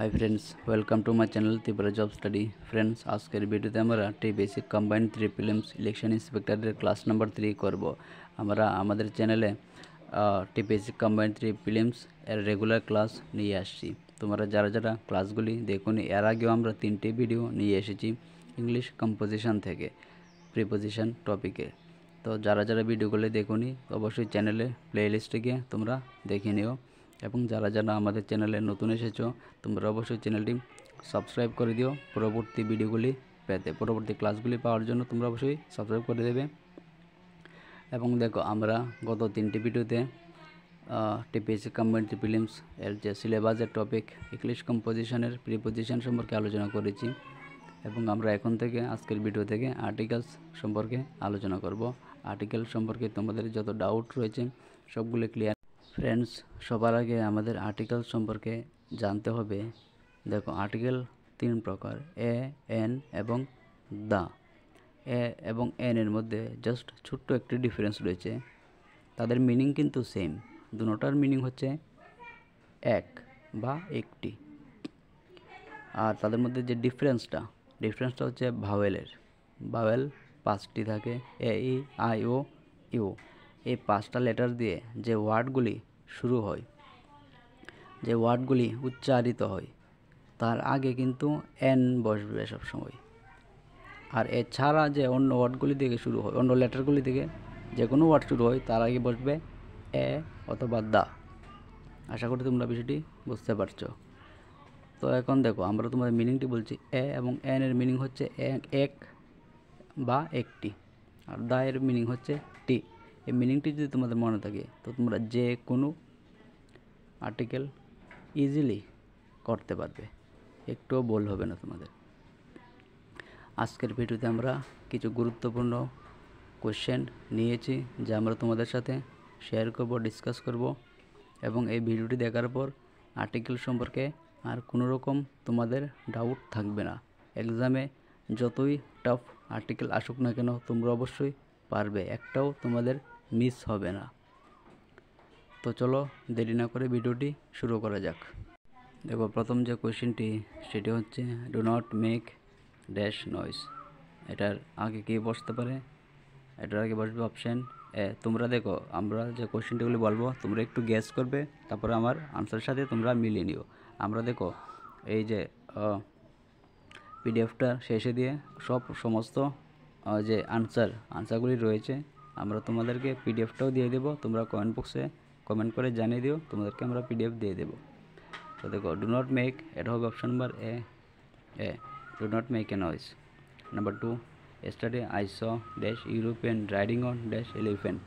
Hi friends, welcome to my channel Tripura job study. Friends, आजकेर भिडियोते आमरा basic combined 3 prelims election inspector class number 3 करब। आमरा आमादेर चैनेले बेसिक कम्बाइंड 3 प्रिलिम्स एर रेगुलार क्लास निये आसछि। तोमरा जारा जारा क्लासगुली देखोनि, एर आगेও आमरा 3टे भिडियो निये एसेछि इंग्लिश कम्पोजिशन थेके प्रिपोजिशन टपिके। तो जारा जारा भिडियोगुलो देखोनि अवश्यई चैनेले प्लेलिस्टे गिये तोमरा देखे निओ এবং যারা যারা আমাদের চ্যানেলে নতুন এসেছো তোমরা অবশ্যই চ্যানেলটি সাবস্ক্রাইব করে দিও পরবর্তী ভিডিওগুলি পেতে, পরবর্তী ক্লাসগুলি পাওয়ার জন্য তোমরা অবশ্যই সাবস্ক্রাইব করে দেবে। এবং দেখো, আমরা গত 3টি ভিডিওতে বেসিক কম্বাইন্ড প্রিলিমস এর যে সিলেবাসের টপিক ইংলিশ কম্পোজিশনের প্রিপোজিশন সম্পর্কে আলোচনা করেছি এবং আমরা এখন থেকে আজকের ভিডিও থেকে আর্টিকেলস সম্পর্কে আলোচনা করব। আর্টিকেল সম্পর্কে তোমাদের যত ডাউট রয়েছে সবগুলো ক্লিয়ার। फ्रेंड्स, सबार आगे आमादेर आर्टिकल सम्पर्के जानते होबे। देखो, आर्टिकल 3 प्रकार, ए एन एवं दा। ए एवं एन एर मध्य जस्ट छोट्टो एकटी डिफारेंस रयेछे, तादेर मिनिंग किन्तु सेम। दुनोटार मिनिंग होच्छे एक बा एकटी, आर तादेर मध्य जे डिफारेंसटा होच्छे भावेलेर। भावेल 5टी थाके, ए इ आई ओ इउ। এই 5টা লেটার দিয়ে যে ওয়ার্ডগুলি শুরু হয়, যে ওয়ার্ডগুলি উচ্চারিত হয়, তার আগে কিন্তু এন বসবে সব সময়। আর এছাড়া যে অন্য ওয়ার্ডগুলি থেকে শুরু হয়, অন্য লেটারগুলি থেকে যে কোনো ওয়ার্ড শুরু হয় তার আগে বসবে এ অথবা দা। আশা করি তোমরা বিষয়টি বুঝতে পারছো। তো এখন দেখো, আমরা তোমাদের মিনিংটি বলছি। এ এবং এন এর মিনিং হচ্ছে এক বা একটি, আর দা এর মিনিং হচ্ছে টি। এই মিনিংটি যদি তোমাদের মনে থাকে তো তোমরা যে কোনো আর্টিকেল ইজিলি করতে পারবে, একটুও ভুল হবে না তোমাদের। আজকের ভিডিওতে আমরা কিছু গুরুত্বপূর্ণ কোশ্চেন নিয়েছি যা আমরা তোমাদের সাথে শেয়ার করব, ডিসকাস করব। এবং এই ভিডিওটি দেখার পর আর্টিকেল সম্পর্কে আর কোনো রকম তোমাদের ডাউট থাকবে না। এক্সামে যতই টাফ আর্টিকেল আসুক না কেন তোমরা অবশ্যই পারবে, একটাও তোমাদের মিস হবে না। তো চলো দেরি না করে ভিডিওটি শুরু করা যাক। দেখো, প্রথম যে কোশ্চেনটি সেটি হচ্ছে do not make dash noise. এটার আগে কি বসতে পারে? এটার আগে বসবে অপশান এ। তোমরা দেখো, আমরা যে কোশ্চেনটিগুলি বলবো তোমরা একটু গেস করবে, তারপরে আমার আনসারের সাথে তোমরা মিলিয়ে নিও। আমরা দেখো এই যে পিডিএফটা শেষে দিয়ে সমস্ত যে আনসারগুলি রয়েছে আমরা তোমাদেরকে পিডিএফটাও দিয়ে দেবো। তোমরা কমেন্ট বক্সে কমেন্ট করে জানিয়ে দিও, তোমাদেরকে আমরা পিডিএফ দিয়ে দেবো। তো দেখো, ডু নট মেক, এটা হবে option number A. Do not make a noise. Number 2, yesterday I saw dash European riding on dash elephant।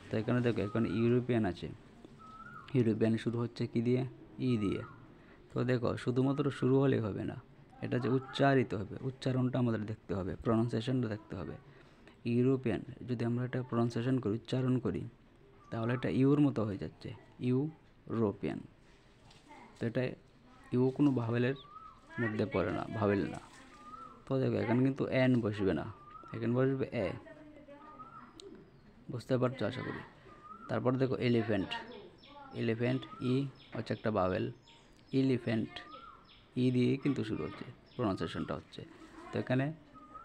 তো এখানে দেখো, এখানে ইউরোপিয়ান আছে, ইউরোপিয়ান শুরু হচ্ছে কি দিয়ে? ই দিয়ে। তো দেখো, শুধুমাত্র শুরু হলেই হবে না, এটা যে উচ্চারিত হবে, উচ্চারণটা আমাদের দেখতে হবে, প্রনাউন্সিয়েশনটা দেখতে হবে। ইউরোপিয়ান যদি আমরা এটা প্রনাউন্সিয়েশন করি, উচ্চারণ করি, তাহলে এটা ইউর মতো হয়ে যাচ্ছে, ইউরোপিয়ান। তো এটা ইউ কোনো ভাওয়েলের মধ্যে পড়ে না, ভাওয়েল না। তো দেখো, এখানে কিন্তু এন বসবে না, এখানে বসবে এ। বুঝতে পারছো আশা করি। তারপর দেখো এলিফ্যান্ট। এলিফ্যান্ট ই হচ্ছে একটা ভাওয়েল, এলিফ্যান্ট ই দিয়ে কিন্তু শুরু হচ্ছে, প্রনাউন্সিয়েশনটা হচ্ছে। তো এখানে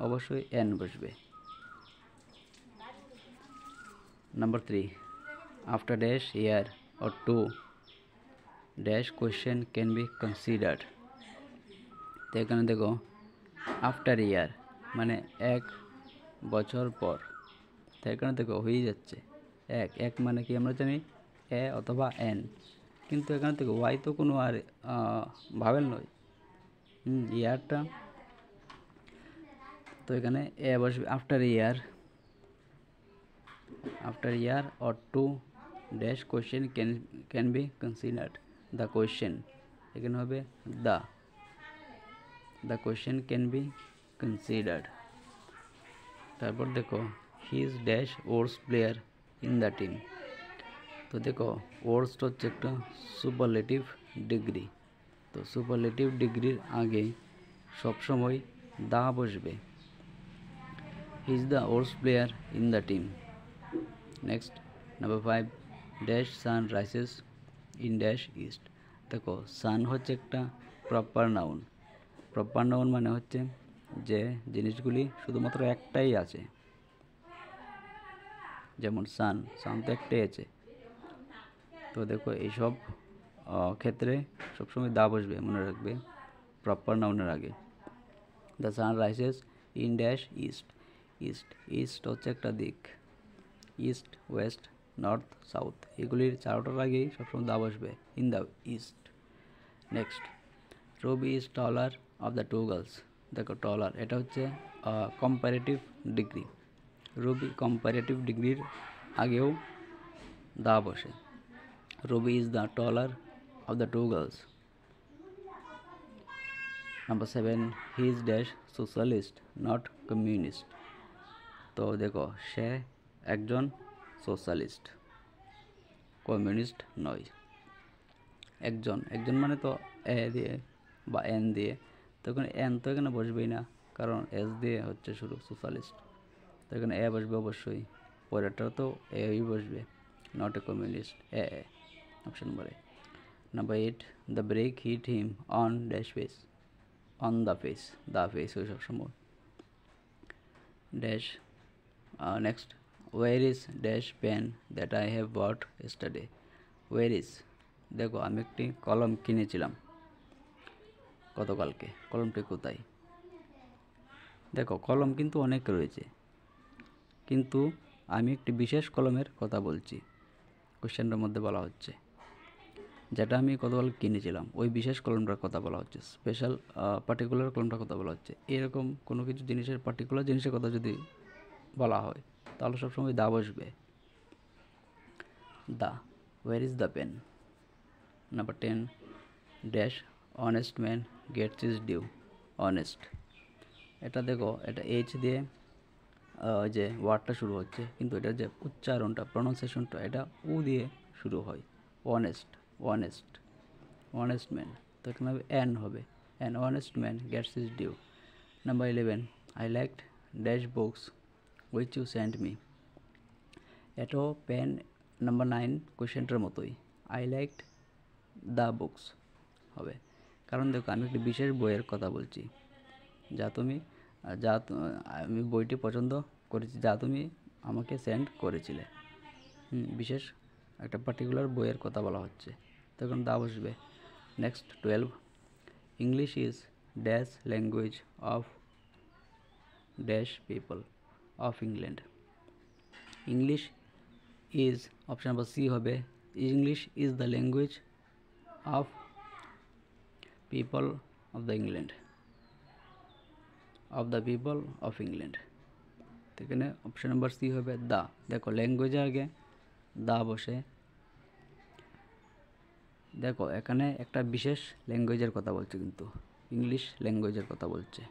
অবশ্যই এন বসবে। Number 3, after dash year or 2 dash question can be considered। তো এখানে দেখো, আফটার ইয়ার মানে 1 বছর পর। তো এখানে দেখো হয়ে যাচ্ছে এক মানে কি আমরা জানি এ অথবা এন, কিন্তু এখানে দেখো ওয়াই তো কোনো আর ভাওয়েল নয়, ইয়ারটা। তো এখানে এ বসবে after year. After year or 2 dash question can be considered the question। এখানে হবে the question can be considered। তারপর দেখো his dash worst player in the team। তো দেখো, worst হচ্ছে একটা সুপারলেটিভ ডিগ্রি। তো সুপারলেটিভ ডিগ্রির আগে সবসময় দা বসবে। He is the worst player in the team। Next number 5, dash sun rises in dash east. দেখো, সান হচ্ছে একটা প্রপার নাউন। প্রপার নাউন মানে হচ্ছে যে জিনিসগুলি শুধুমাত্র একটাই আছে, যেমন সান, সান তো একটাই আছে। তো দেখো এইসব ক্ষেত্রে সবসময় দা বসবে, মনে রাখবে প্রপার নাউনের আগে। The sun rises in dash east. East, east হচ্ছে একটা দিক, ইস্ট, ওয়েস্ট, নর্থ, সাউথ, এগুলির চারোটার আগেই সবসময় দা বসবে, in the east. Next, Ravi is taller of the two girls. দেখো টলার এটা হচ্ছে কম্পারেটিভ ডিগ্রি, রবি কম্পারেটিভ ডিগ্রির আগেও দা বসে। Rabi is the taller of the two girls. Number 7, he is dash socialist not communist. তো দেখো সে একজন সোশ্যালিস্ট, কমিউনিস্ট নয়। একজন, একজন মানে তো এ দিয়ে বা এন দিয়ে, তো এখানে এন তো এখানে বসবেই না, কারণ এস দিয়ে হচ্ছে শুরু সোশ্যালিস্ট, তো এখানে এ বসবে অবশ্যই, পরেরটা তো এই বসবে, not a communist, A. Option number A. Number 8, the brick hit him on dash face. On the face, the face ওই সবসময় dash. Next, where is dash pen that I have bought yesterday। Where is, দেখো আমি একটি কলম কিনেছিলাম গতকালকে, কলমটি কোথায়? দেখো কলম কিন্তু অনেক রয়েছে, কিন্তু আমি একটি বিশেষ কলমের কথা বলছি, কোশ্চেনটার মধ্যে বলা হচ্ছে যেটা আমি গতকাল কিনেছিলাম, ওই বিশেষ কলমটার কথা বলা হচ্ছে, স্পেশাল পার্টিকুলার কলমটার কথা বলা হচ্ছে। এরকম কোনো কিছু জিনিসের পার্টিকুলার জিনিসের কথা যদি বলা হয় তাহলে সবসময় দা বসবে, the. War is the pen. Number 10, dash honest man gets is due. Honest, এটা দেখো এটা এইচ দিয়ে যে ওয়ার্ডটা শুরু হচ্ছে, কিন্তু এটার যে উচ্চারণটা, প্রনাউন্সিয়েশনটা, এটা উ দিয়ে শুরু হয়। অনেস্ট, অনেস্ট, অনেস্ট ম্যান, তো এখানে হবে অ্যান হবে, an honest man gets is due. Number 11, I liked dash books which you send me. এটাও পেন নাম্বার 9 কোয়েশ্চেনটার মতোই, আই লাইকড দ্য বুকস হবে, কারণ দেখো আমি একটি বিশেষ বইয়ের কথা বলছি, আমি বইটি পছন্দ করেছি যা তুমি আমাকে সেন্ড করেছিলে। বিশেষ একটা পার্টিকুলার বইয়ের কথা বলা হচ্ছে, তখন দা বসবে। Next 12, English is dash language of dash people of England. English is, option number C হবে, English is the language of people of the England, of the people of England. এখানে option number C হবে the. দেখো ল্যাঙ্গুয়েজের আগে the বসে, দেখো এখানে একটা বিশেষ ল্যাঙ্গুয়েজের কথা বলছে, কিন্তু ইংলিশ ল্যাঙ্গুয়েজের কথা বলছে।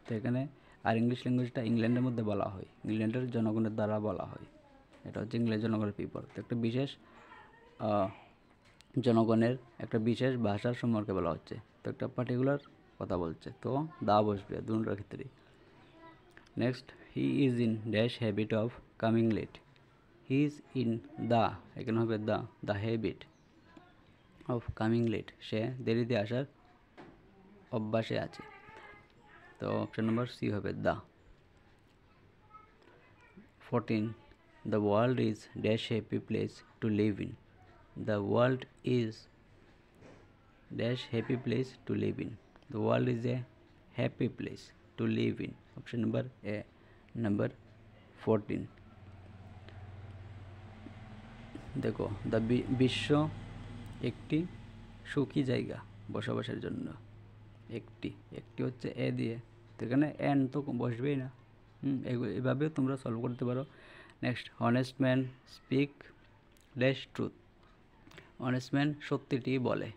তো এখানে আর ইংলিশ ল্যাঙ্গুয়েজটা ইংল্যান্ডের মধ্যে বলা হয়, ইংল্যান্ডের জনগণের দ্বারা বলা হয়, এটা হচ্ছে ইংল্যান্ড জনগণের পিপল। তো একটা বিশেষ জনগণের একটা বিশেষ ভাষার সম্পর্কে বলা হচ্ছে, তো একটা পার্টিকুলার কথা বলছে, তো দা বসবে দুটোর ক্ষেত্রেই। Next, he is in dash habit of coming late. He is in the, এখানে হবে the habit of coming late, সে দেরিতে আসার অভ্যাসে আছে, তো অপশন নম্বর সি হবে the. 14, the world is dash happy place to live in. The world is dash happy place to live in. The world is a happy place to live in, option number A, number 14। দেখো the বিশ্ব একটি সুখী জায়গা বসবাসের জন্য, একটি হচ্ছে এ দিয়ে, তো এখানে এন তো বসবেই না। এভাবেও তোমরা সলভ করতে পারো। Next, honest man speak dash truth. Honest man সত্যিটি বলে।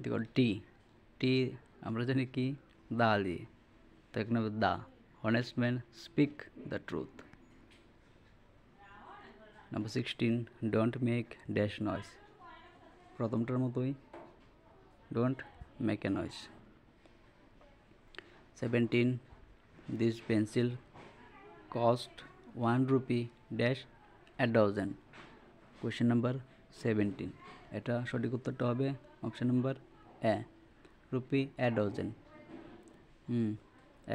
দেখো টি আমরা জানি কি দা দিয়ে, তো এখানে the. Honest man speak the truth. Number 16, don't make dash noise. প্রথমটার মতোই, don't make a noise. 17, this pencil cost 1 rupee dash a dozen। Question number 17। এটা সঠিক উত্তরটা হবে option number A, rupee a dozen.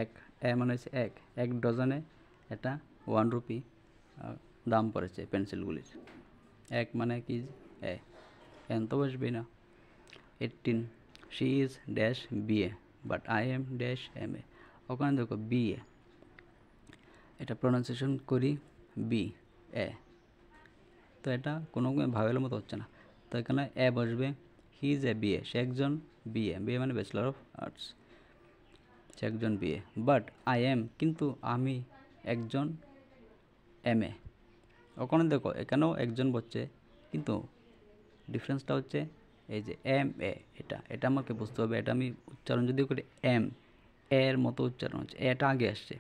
এক এ মানে হচ্ছে এক ডজনে এটা 1 রুপি দাম পড়েছে পেন্সিলগুলির। এক মানে কি এ, এন তো বসবেই না। 18 she is dash BA but I am dash M A. ওখানে দেখো বি এ, এটা প্রনাউন্সিয়েশন করি বি এ, তো এটা কোনো ভাবের মতো হচ্ছে না, তো এখানে এ বসবে। হি ইজ এ বিএ, সে একজন বিএ, বিএ মানে ব্যাচেলর অফ আর্টস, সে একজন বিএ। বাট আই এম, কিন্তু আমি একজন এম এ। ওখানে দেখো এখানেও একজন বসছে, কিন্তু ডিফারেন্সটা হচ্ছে এই যে এম এ, এটা আমাকে বুঝতে হবে। এটা আমি উচ্চারণ যদি করি এম এর মতো উচ্চারণ হচ্ছে, এটা আগে আসছে,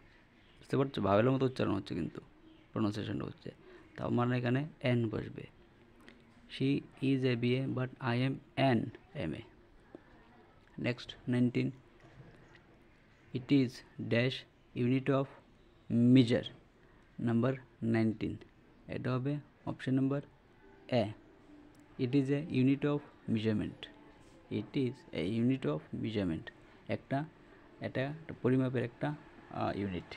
বুঝতে পারছো, ভাবেলের মতো উচ্চারণ হচ্ছে কিন্তু প্রোনাউন্সিয়েশনটা হচ্ছে, তাও মানে এখানে এন বসবে। She is a BA but I am an M A. Next 19 it is dash unit of measure. Number 19, এটা হবে option number A, it is a unit of measurement. It is a unit of measurement, এটা একটা পরিমাপের একটা unit.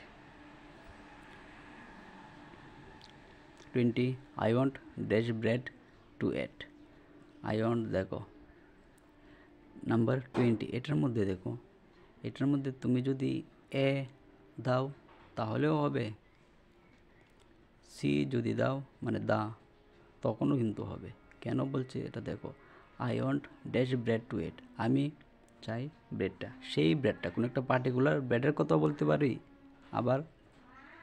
20 I want dash bread to eat. I want, দেখো number 20, এটার মধ্যে দেখো, এটার মধ্যে তুমি যদি এ দাও তাহলেও হবে, সি যদি দাও মানে দা তখনও কিন্তু হবে। কেন বলছে এটা দেখো, I want dash bread to eat, আমি চাই ব্রেডটা, সেই ব্রেডটা কোনো একটা পার্টিকুলার ব্রেডের কথা বলতে পারি, আবার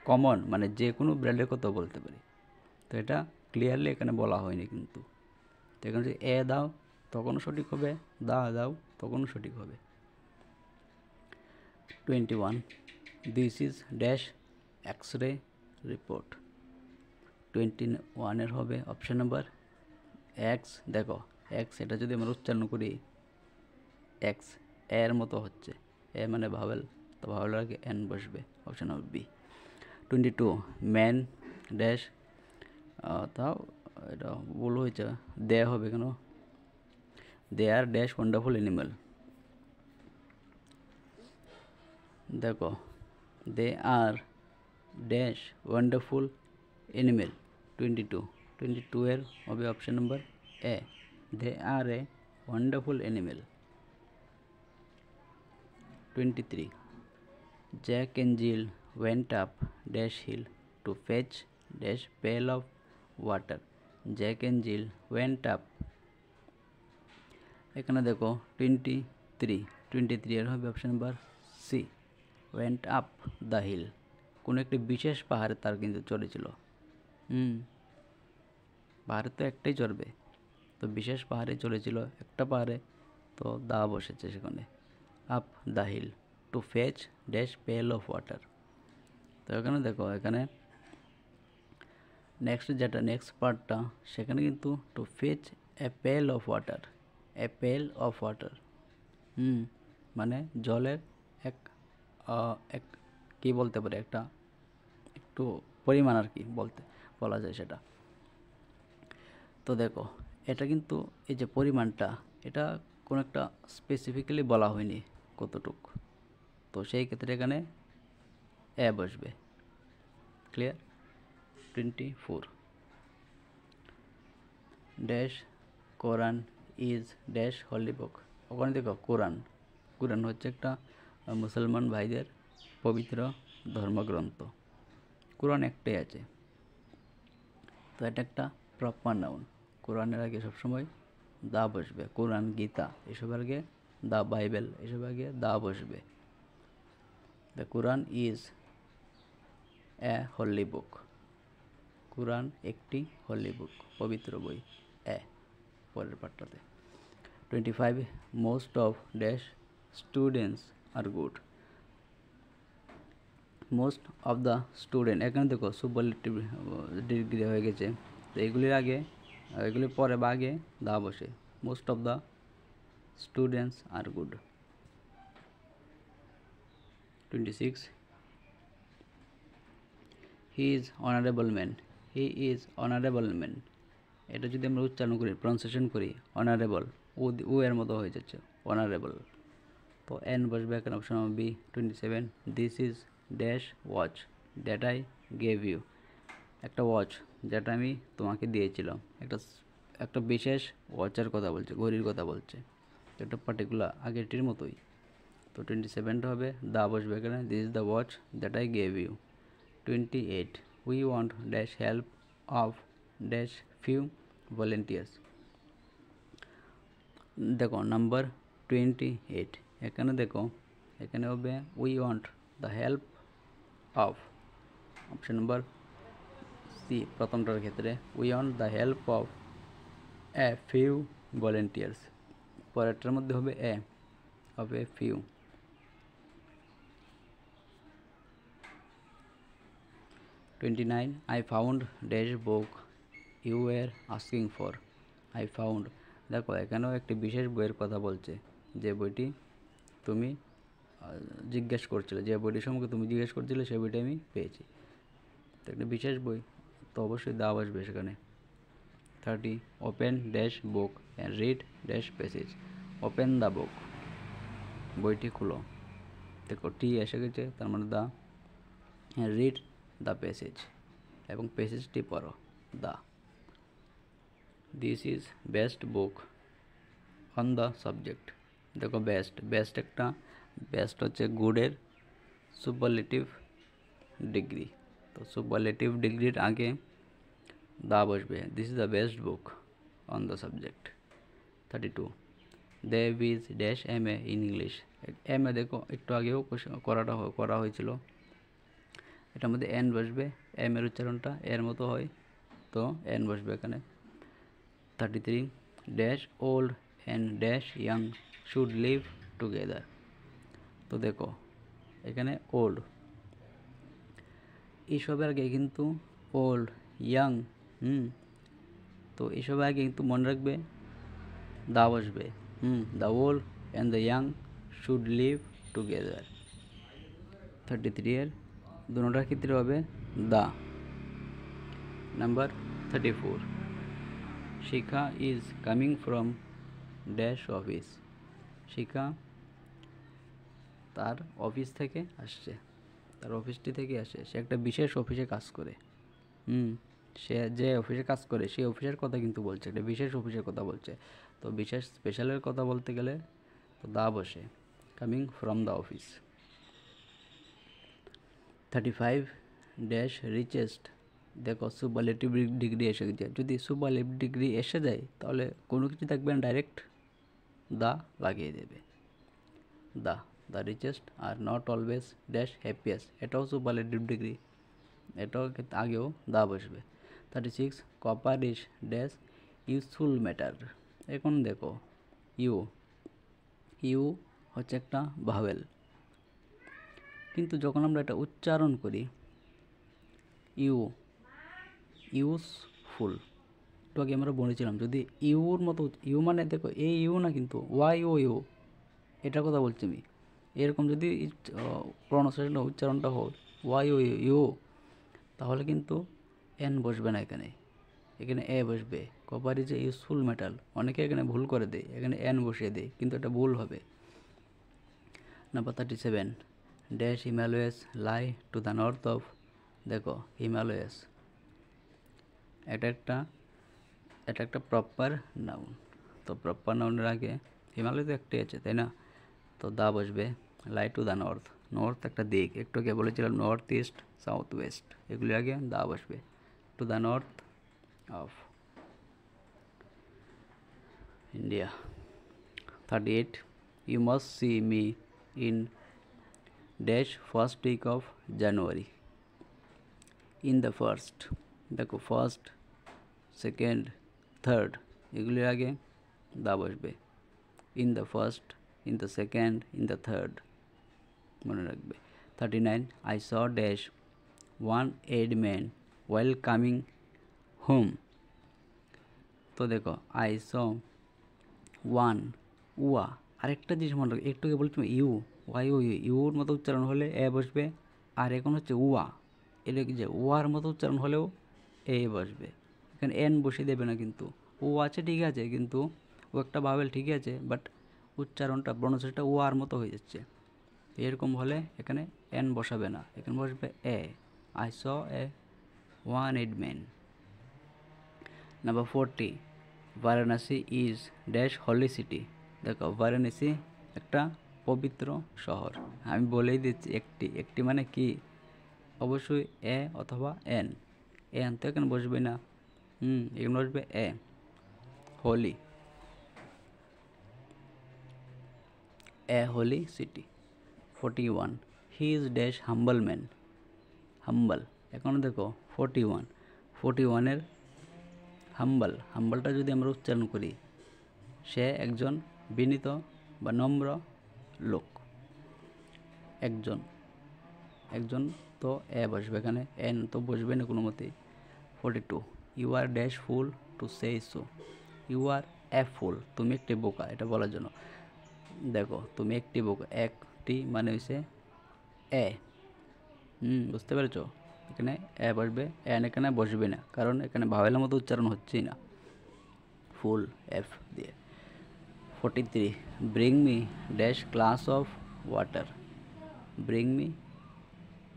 কমন মানে যে কোনো ব্রেডের কথা বলতে পারি, তো এটা ক্লিয়ারলি এখানে বলা হয়নি কিন্তু। তো এখানে যদি এ দাও তখনও সঠিক হবে, দা দাও তখনও সঠিক হবে। 21 this is dash X ray report. 21 এর হবে অপশন নাম্বার এক্স। দেখো এক্স, এটা যদি আমরা উচ্চারণ করি এক্স এর মতো হচ্ছে, এ মানে ভাওয়েল, তো ভাওয়েলের আগে এন বসবে, option number B. 22 man dash, তাও এটা ভুল হয়েছে, দে হবে কেন, they are dash wonderful animal. দেখো they are dash wonderful animal. 22 এর হবে option number A, they are a wonderful animal. 23 Jack and Jill went up dash hill to fetch dash pail of water. Jack and Jill went up, এখানে দেখো 23 এর হবে option number C, went up the hill, কোনো একটি বিশেষ পাহাড়ে তার কিন্তু চড়েছিল। পাহাড়ে তো একটাই চড়বে, তো বিশেষ পাহাড়ে চড়েছিল একটা পাহাড়ে, তো দা বসেছে সেখানে, up the hill to fetch dash pail of water. তো এখানে দেখো, এখানে নেক্সট পার্টটা, সেখানে কিন্তু টু ফেচ এ পেল অফ ওয়াটার, এ পেল অফ ওয়াটার, মানে জলের এক এক কী বলতে পারে, একটা একটু পরিমাণ আর কি বলা যায় সেটা। তো দেখো এটা কিন্তু এই যে পরিমাণটা, এটা কোনো একটা স্পেসিফিক্যালি বলা হয়নি কতটুক, তো সেই ক্ষেত্রে এখানে এ বসবে। Clear? 24 dash Quran is dash holy book. ওখানে দেখো কোরআন হচ্ছে একটা মুসলমান ভাইদের পবিত্র ধর্মগ্রন্থ, কোরআন একটাই আছে, তো এটা একটা প্রপার নাউন। কোরআনের আগে সবসময় দা বসবে, কোরআন গীতা এসবের আগে, দা বাইবেল এসবের আগে দা বসবে। দ্য কোরআন ইজ এ হলি বুক, কোরআন একটি হলি বুক, পবিত্র বই, এ পরের পাঠটাতে। 25 most of dash students are good. Most of the student, এখানে দেখো সুপারলেটিভ ডিগ্রি হয়ে গেছে, তো এগুলির আগে, এগুলির পরে বা আগে দা বসে, most of the students are good. 26 he is honourable man, he is honourable man, এটা যদি আমরা উচ্চারণ করি, প্রনাউন্সিয়েশন করি, অনারেবল, ও এর মতো হয়ে যাচ্ছে, অনারেবল। তো এন বসবে এখানে, option number B 27। This is dash watch that I gave you. একটা ওয়াচ যেটা আমি তোমাকে দিয়েছিলাম, একটা বিশেষ ওয়াচের কথা বলছে, ঘড়ির কথা বলছে, একটা পার্টিকুলার আগেরটির মতোই। তো 27টা হবে, দা বসবে এখানে, this is the watch that I gave you. 28, we want dash help of dash few volunteers. দেখো নাম্বার 28, এখানে দেখো, এখানে হবে we want the help of, option number C প্রথমটার ক্ষেত্রে, we want the help of a few volunteers. পরেরটার মধ্যে হবে a of a few. 29, I found dash book you were asking for. I found, দেখো এখানেও একটি বিশেষ বইয়ের কথা বলছে, যে বইটি তুমি জিজ্ঞেস করছিলে, যে বইটির সম্পর্কে তুমি জিজ্ঞেস করছিলে সেই বইটি আমি পেয়েছি। তো একটা বিশেষ বই, তো অবশ্যই দাও আসবে সেখানে। 30, open dash book and read dash passage. Open the book, বইটি খুলো। দেখো টি এসে গেছে, তার মানে দা। রিড দ্য প্যাসেজ, এবং প্যাসেজটি পড়ো, the. This is best book on the subject. দেখো বেস্ট একটা, বেস্ট হচ্ছে গুডের সুপারলেটিভ ডিগ্রি, তো সুপারলেটিভ ডিগ্রির আগে দা বসবে, this is the best book on the subject. 32, they was dash M A in English. M A দেখো একটু আগেও করা হয়েছিল, এটার মধ্যে এন বসবে, এম এর উচ্চারণটা এর মতো হয়, তো এন বসবে এখানে। 33, dash old and dash young should live together. তো দেখো এখানে ওল্ড, এইসবের আগে কিন্তু ওল্ড, ইয়াং, তো এইসবের আগে কিন্তু মনে রাখবে দা বসবে, the old and the young should live together. 33 এর দুটোটার ক্ষেত্রে হবে the. Number 34, Shikha is coming from dash office. Shikha তার অফিস থেকে আসছে, তার অফিসটি থেকে আসে, সে একটা বিশেষ অফিসে কাজ করে। সে যে অফিসে কাজ করে সেই অফিসের কথা কিন্তু বলছে, একটা বিশেষ অফিসের কথা বলছে। তো বিশেষ স্পেশালের কথা বলতে গেলে তো দা বসে, coming from the office. 35, dash richest. দেখো সুপারলেটিভ ডিগ্রি এসে গেছে, যদি সুপারলেটিভ ডিগ্রি এসে যায় তাহলে কোনো কিছু দেখবেন ডাইরেক্ট দা লাগিয়ে দেবে, the richest are not always dash happiest, এটাও সুপারলেটিভ ডিগ্রি, এটাও আগেও দা বসবে। 36, copper is dash useful matter. এখন দেখো ইউ হচ্ছে একটা ভাওয়েল, কিন্তু যখন আমরা এটা উচ্চারণ করি ইউজফুল, একটু আগে আমরা বলেছিলাম, যদি ইউর মতো, ইউ মানে দেখো এই ইউ না কিন্তু ওয়াই ও ইউ, এটার কথা বলছি আমি। এরকম যদি প্রনাউন্সিয়েশন উচ্চারণটা হয় ওয়াই ও ইউ, তাহলে কিন্তু এন বসবে না, এখানে এ বসবে। Copper is a useful metal, অনেকে এখানে ভুল করে দেয়, এখানে এন বসিয়ে দেয়, কিন্তু এটা ভুল হবে। Number 37, dash Himalayas lie two the north of. দেখো হিমালয়াস এটা একটা প্রপার নাউন, তো প্রপার নাউনের আগে হিমালয় তো একটাই আছে, তাই না? তো দা বসবে, লাই টু দ্য নর্থ, নর্থ একটা দিক, একটু আগে বলেছিলাম নর্থ ইস্ট, সাউথ ওয়েস্ট, এগুলির আগে দা বসবে, to the north of India. 38, you must see me in dash first week of January. In the first, দেখো ফার্স্ট, সেকেন্ড, থার্ড, এগুলির আগে দা বসবে, in the first, in the second, in the third, মনে রাখবে। 39, I saw dash one eyed man while coming home. তো দেখো I saw one, উয়া, আরেকটা জিনিস মনে রাখবে, একটু বলছিলাম ওয়াই ও ইউর মতো উচ্চারণ হলে এ বসবে, আর এখন হচ্ছে উয়া, এটা কি যে ওয়ার মতো উচ্চারণ হলেও এ বসবে, এখানে এন বসিয়ে দেবে না, কিন্তু ও আছে ঠিক আছে, কিন্তু ও একটা ভাওয়েল ঠিকই আছে, বাট উচ্চারণটা প্রনাউন্সিয়েশনটা ও আর মতো হয়ে যাচ্ছে। এরকম হলে এখানে এন বসাবে না, এখানে বসবে A. I saw a one eyed man. Number 40, Varanasi is dash holy city. দেখো বারাণসী একটা পবিত্র শহর। আমি বলেই দিচ্ছি, একটি মানে কি, অবশ্যই এ অথবা এন। এন তো এখানে বসবে না, এখানে বসবে A. Holy, a holy city. 41, he is dash humble man. Humble, এখন দেখো 41 এর হাম্বলটা যদি আমরা উচ্চারণ করি, সে একজন বিনীত বা নম্র লোক। একজন তো এ বসবে, এখানে এন তো বসবে না কোনো মতেই। 42, you are dash fool to say so. You are a fool, তুমি একটি বোকা, এটা বলার জন্য। দেখো তুমি একটি বোকা, একটি মানে হয়েছে এ। বুঝতে পেরেছো? এখানে এ বসবে, এন এখানে বসবে না, কারণ এখানে ভাওয়েলের মতো উচ্চারণ হচ্ছেই না, ফুল এফ দিয়ে। 43, bring me dash glass of water. Bring me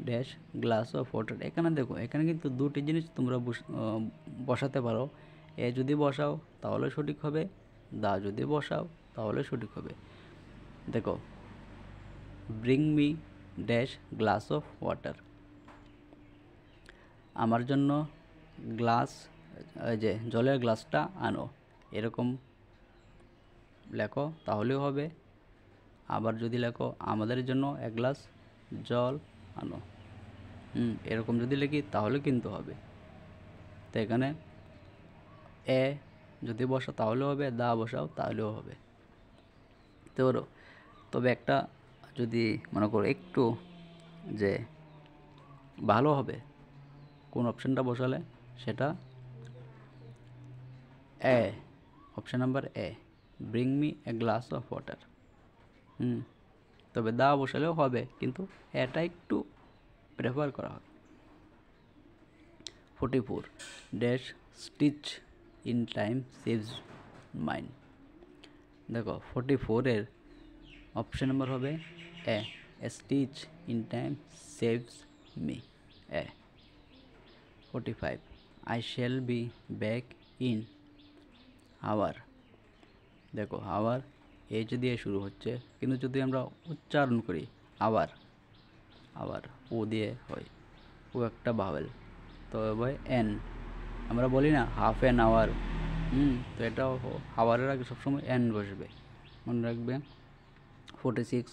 dash glass of water. এখানে দেখো, এখানে কিন্তু দুটি জিনিস তোমরা বসাতে পারো। এ যদি বসাও তাহলে সঠিক হবে, দা যদি বসাও তাহলে সঠিক হবে। দেখো, bring me dash glass of water, আমার জন্য গ্লাস, যে জলের গ্লাসটা আনো, এরকম লেখো তাহলেও হবে। আবার যদি লেখো আমাদের জন্য এক গ্লাস জল আনো, এরকম যদি লিখি তাহলে কিন্তু হবে। তো এখানে এ যদি বসাও তাহলেও হবে, দা বসাও তাহলেও হবে। তো তবে একটা যদি মনে করো একটু যে ভালো হবে কোন অপশানটা বসালে, সেটা A, option number A, bring me a glass of water. তবে দা বসালেও হবে, কিন্তু এটা একটু প্রেফার করা হয়। 44, dash stitch in time saves mind. দেখো 44-এর অপশান নাম্বার হবে A, stitch in time saves me, A. 45, I shall be back in hour. দেখো আওয়ার এইচ দিয়ে শুরু হচ্ছে, কিন্তু যদি আমরা উচ্চারণ করি আওয়ার ও দিয়ে হয়, ও একটা ভাওয়েল, তো ভাই এন। আমরা বলি না হাফ অ্যান আওয়ার, তো এটাও আওয়ারের আগে সবসময় এন বসবে, মনে রাখবে। 46,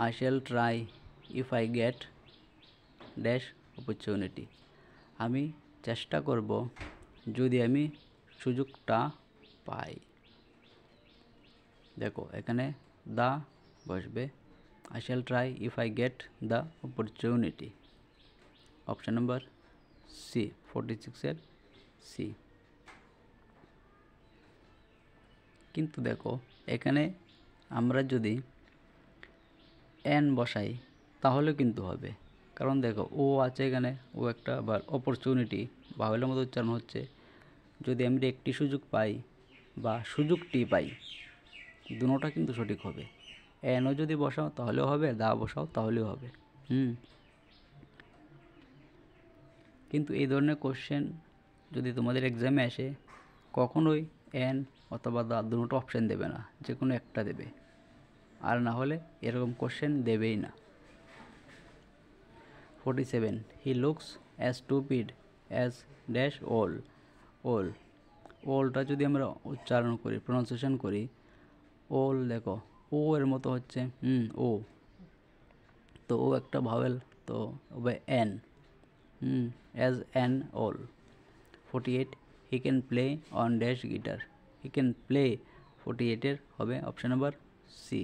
I shall try if I gate dash opportunity. আমি চেষ্টা করব যদি আমি সুযোগটা পাই। দেখো এখানে দা বসবে, I shall try if I get the opportunity, option number C, 46-এর সি। কিন্তু দেখো এখানে আমরা যদি এন বসাই তাহলে কিন্তু হবে, কারণ দেখো ও আছে এখানে, ও একটা আবার অপরচুনিটি ভাওয়েলের মতো উচ্চারণ হচ্ছে। যদি আমরা একটি সুযোগ পাই বা সুযোগটি পাই, দুটোটা কিন্তু সঠিক হবে। এনও যদি বসাও তাহলেও হবে, দা বসাও তাহলেও হবে। কিন্তু এই ধরনের কোশ্চেন যদি তোমাদের এক্সামে আসে, কখনোই এন অথবা দা দুটো অপশান দেবে না, যে কোনো একটা দেবে, আর না হলে এরকম কোশ্চেন দেবেই না। 47, he looks as stupid as dash ওলটা যদি আমরা উচ্চারণ করি, প্রনাউন্সিয়েশন করি, ওল, দেখো ও এর মতো হচ্ছে, ও, তো ও একটা ভাওয়েল, তো হবে N, as an owl. 48, he can play on dash guitar. He can play, 48-এর হবে option number C,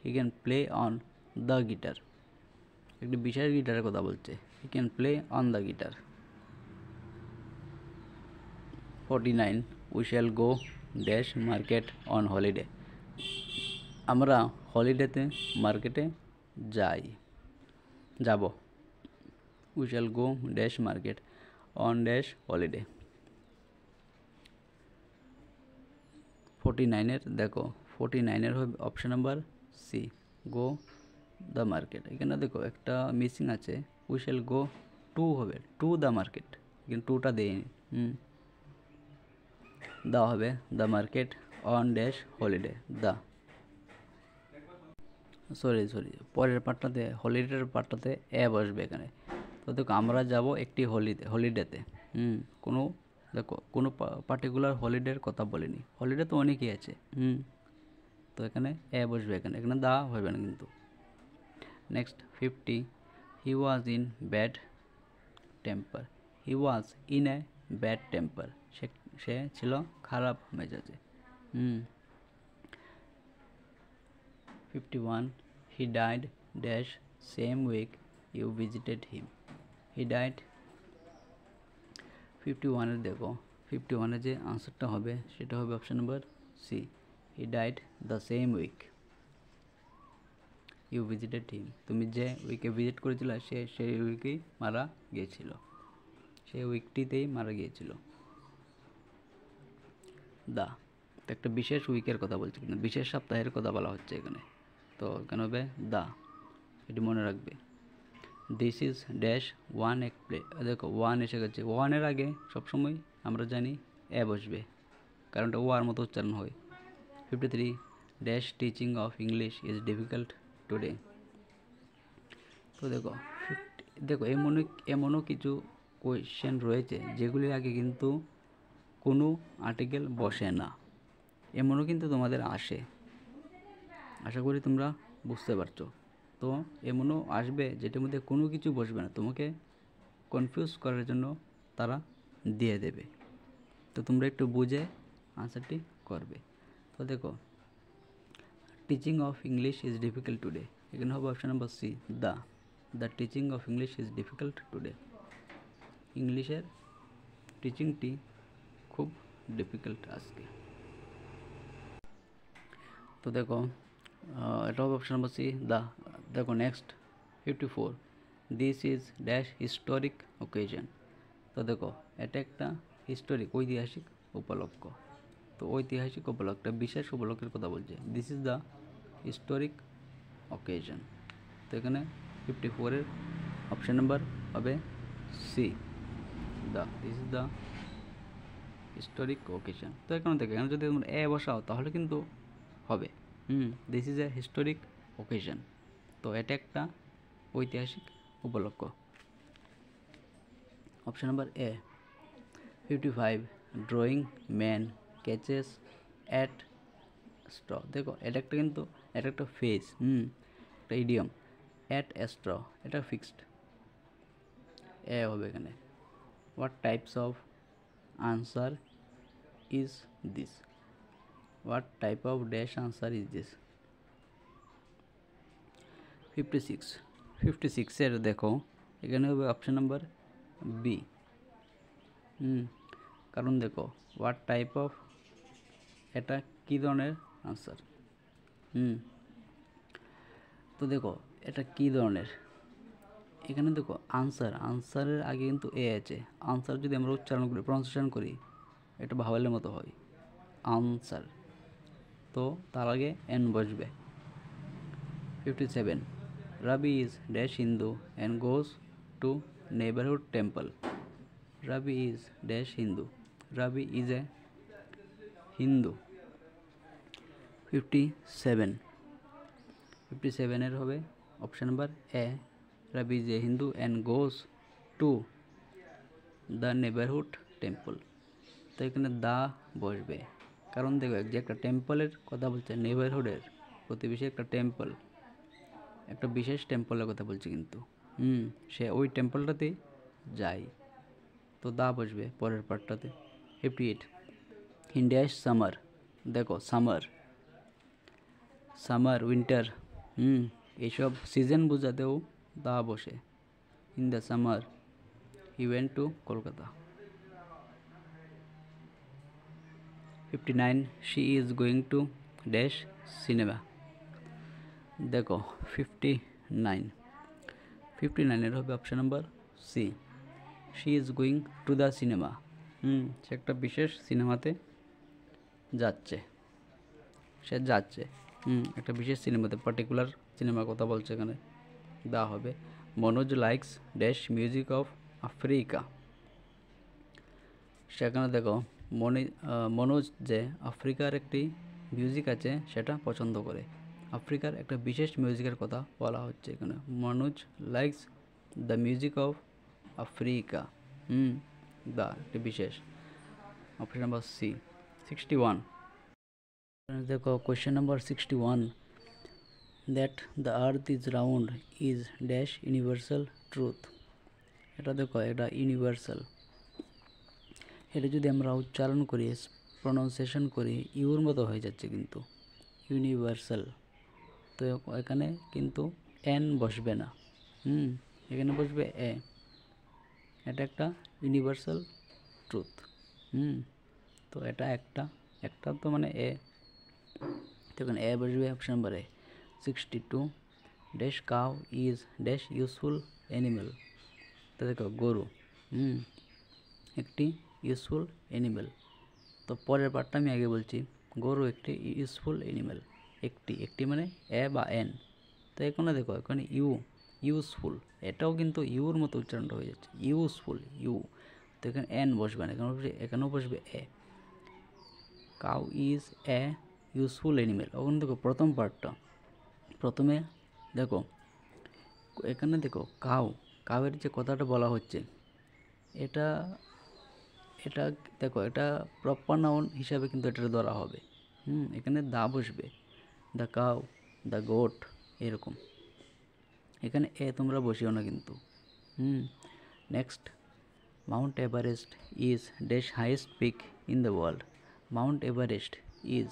he can play on the guitar, একটি বিশেষ গিটারের কথা বলছে, he can play on the guitar. 49, we shall go dash market on holiday. আমরা হলিডেতে মার্কেটে যাব। We shall go dash market on dash holiday. 49-এর দেখো 49-এর হবে option number C, go the market. এখানে দেখো একটা মিসিং আছে, উই শ্যাল গো টু হবে, টু দ্য মার্কেট, এখানে টুটা দেয়নি। দা হবে the market on dash holiday, the sorry পরের পার্টটাতে হলিডের পার্টটাতে এ বসবে এখানে। তো দেখো আমরা যাব একটি হলিডেতে, কোনো দেখো কোনো পার্টিকুলার হলিডের কথা বলিনি, হলিডে তো অনেকই আছে। তো এখানে এ বসবে, এখানে দা হবে না কিন্তু। Next 50, he was in bad temper, he was in a bad temper, সে ছিল খারাপ মেজাজে। 51, he died dash same week you visited him, he died। 51-এর দেখো 51-এর যে আনসারটা হবে সেটা হবে option number C, he died the same week you visited him। তুমি যে উইকে ভিজিট করেছিল সে সেই উইকেই মারা গিয়েছিল, সেই উইকটিতেই মারা গিয়েছিল। দা তো একটা বিশেষ উইকের কথা বলছে, কিন্তু বিশেষ সপ্তাহের কথা বলা হচ্ছে এখানে, তো এখানে হবে দা, এটি মনে রাখবে। দিস ইজ ড্যাশ ওয়ান এক প্লে, দেখো ওয়ান এসে গেছে, ওয়ানের আগে সবসময় আমরা জানি এ বসবে, কারণটা ওয়ার মতো উচ্চারণ হয়। 53, dash teaching of English is difficult today. তো দেখো এমনও কিছু কোয়েশ্চেন রয়েছে যেগুলির আগে কিন্তু কোনো আর্টিকেল বসে না, এমনও কিন্তু তোমাদের আসে, আশা করি তোমরা বুঝতে পারছো। তো এমনও আসবে যেটার মধ্যে কোনো কিছু বসবে না, তোমাকে কনফিউজ করার জন্য তারা দিয়ে দেবে, তো তোমরা একটু বুঝে আনসারটি করবে। তো দেখো teaching of English is difficult today, এখানে হবে option number C, the teaching of English is difficult today, ইংলিশের টিচিংটি খুব ডিফিকাল্ট আজকে। তো দেখো এটা হবে অপশন নাম্বার সি, দেখো next 54, this is dash historic occasion. তো দেখো এটা একটা হিস্টোরিক ঐতিহাসিক উপলক্ষ, তো ঐতিহাসিক উপলক্ষ বিশেষ উপলক্ষের কথা বলছে, this is the historic occasion. তো এখানে 54-এর অপশন নাম্বার হবে C, this is the historic occasion. তো এখানে দেখো এখানে যদি তোমরা এ বসাও তাহলে কিন্তু হবে, this is a historic occasion, তো এটা একটা ঐতিহাসিক উপলক্ষ। Option number A. 55, drowning man catches at straw, দেখো এটা একটা ফেস, একটা ইডিয়ম, অ্যাট স্ট্র এটা ফিক্সড, এ হবে এখানে। What types of answer is this, what type of dash answer is this. 56-এর দেখো এখানে হবে অপশন নাম্বার বি, কারণ দেখো হোয়াট টাইপ অফ এটা কী ধরনের আনসার, তো দেখো এটা কী ধরনের, এখানে দেখো আনসারের আগে কিন্তু এ আছে, আনসার যদি আমরা উচ্চারণ করি প্রনাউন্সিয়েশন করি এটা ভাওয়ালের মতো হয় আনসার, তো তার আগে এন বসবে। 57, Ravi is dash Hindu and goes to neighborhood temple, Ravi is dash Hindu, Ravi is a Hindu। 57-এর হবে option number A, Ravi is a Hindu and goes to the neighborhood temple, তো এখানে the বসবে, কারণ দেখো যে একটা টেম্পলের কথা বলছে, নেইবারহুডের প্রতিবেশী একটা টেম্পল, একটা বিশেষ টেম্পলের কথা বলছে কিন্তু, সে ওই টেম্পলটাতে যায়, তো দা বসবে পরের পার্টটাতে। 58, ইন ড্যাশ সামার, দেখো সামার উইন্টার, এইসব সিজন বোঝাতেও দা বসে, in the summer he went to Kolkata. 59, she is going to dash cinema, দেখো 59-এর হবে option number C, she is going to the cinema, সে একটা বিশেষ সিনেমাতে যাচ্ছে। সে যাচ্ছে একটা বিশেষ সিনেমাতে, পার্টিকুলার সিনেমার কথা বলছে এখানে, দেওয়া হবে। Manoj likes dash music of Africa. সেখানে দেখো মনোজ যে আফ্রিকার একটি মিউজিক আছে সেটা পছন্দ করে। আফ্রিকার একটা বিশেষ মিউজিকের কথা বলা হচ্ছে এখানে। Manoj likes the music of Africa. The একটি বিশেষ। Option number C 61। দেখো question number 61, that the earth is round is dash universal truth. এটা দেখো এটা ইউনিভার্সাল, এটা যদি আমরা উচ্চারণ করি, প্রনাউন্সিয়েশন করি, ইউর মতো হয়ে যাচ্ছে কিন্তু ইউনিভার্সাল। তো এখানে কিন্তু এন বসবে না, এখানে বসবে এ। এটা একটা ইউনিভার্সাল ট্রুথ। তো এটা একটা তো মানে এ, তো এখানে এ বসবে। Option number A. 62, dash cow is dash useful animal. তো দেখো গরু একটি ইউজফুল অ্যানিমেল। তো পরের পার্টটা আমি আগে বলছি, গরু একটি ইউজফুল অ্যানিমেল। একটি মানে এ বা এন। তো এখানে দেখো এখানে ইউজফুল, এটাও কিন্তু ইউর মতো উচ্চারণটা হয়ে যাচ্ছে, ইউজফুল ইউ। তো এখানে এন বসবে না, এখানেও বসবে A. Cow is a useful animal. ওখানে দেখো প্রথম পার্টটা, প্রথমে দেখো এখানে দেখো কাউয়ের যে কথাটা বলা হচ্ছে, এটা দেখো এটা প্রপার নাউন হিসাবে কিন্তু এটা ধরা হবে। এখানে দা বসবে, দ্য কাউ, দ্য গোট, এরকম। এখানে এ তোমরা বসিও না কিন্তু। Next, Mount Everest is dash highest peak in the world. Mount Everest is,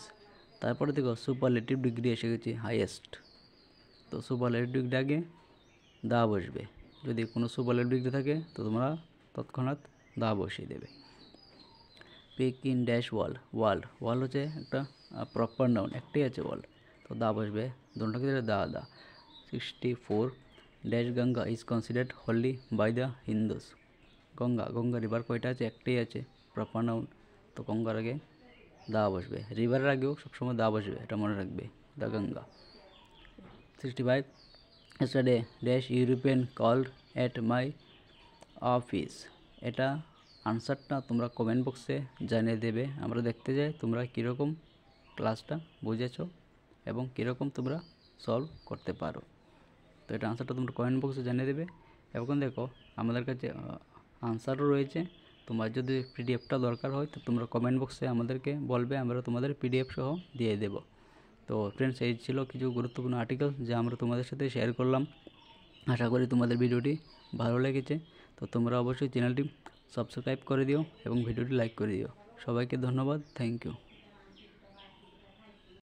তারপরে দেখো সুপারলেটিভ ডিগ্রি এসে গেছে হাইয়েস্ট। তো সুপারলেটিভ ডিগ্রি আগে দা বসবে, যদি কোনো সুপারলেটিভ ডিগ্রি থাকে তো তোমরা তৎক্ষণাৎ দা বসিয়ে দেবে। পিক ইন ড্যাশ ওয়ার্ল্ড হচ্ছে একটা প্রপার নাউন, একটাই আছে ওয়ার্ল্ড, তো দা বসবে, দুটোকে the. 64, dash Ganga is considered holy by the Hindus. Ganga river কয়টা আছে? একটাই আছে, প্রপার নাউন, তো গঙ্গার আগে দা বসবে। রিভারের আগেও সবসময় দা বসবে, এটা মনে রাখবে, the Ganga. 65, yesterday dash European called at my office. এটা আনসারটা তোমরা কমেন্ট বক্সে জানিয়ে দেবে, আমরা দেখতে যাই তোমরা কীরকম ক্লাসটা বুঝেছো এবং কীরকম তোমরা সলভ করতে পারো। তো এটা আনসারটা তোমরা কমেন্ট বক্সে জানিয়ে দেবে। এবং দেখো আমাদের কাছে আনসারও রয়েছে, তোমার যদি পিডিএফটা দরকার হয় তো তোমরা কমেন্ট বক্সে আমাদেরকে বলবে, আমরা তোমাদের পিডিএফ সহ দিয়ে দেব। তো ফ্রেন্ডস, এই ছিল কিছু গুরুত্বপূর্ণ আর্টিকেল যা আমরা তোমাদের সাথে শেয়ার করলাম। আশা করি তোমাদের ভিডিওটি ভালো লেগেছে। তো তোমরা অবশ্যই চ্যানেলটি সাবস্ক্রাইব করে দিও এবং ভিডিওটি লাইক করে দিও। সবাইকে ধন্যবাদ, থ্যাংক ইউ।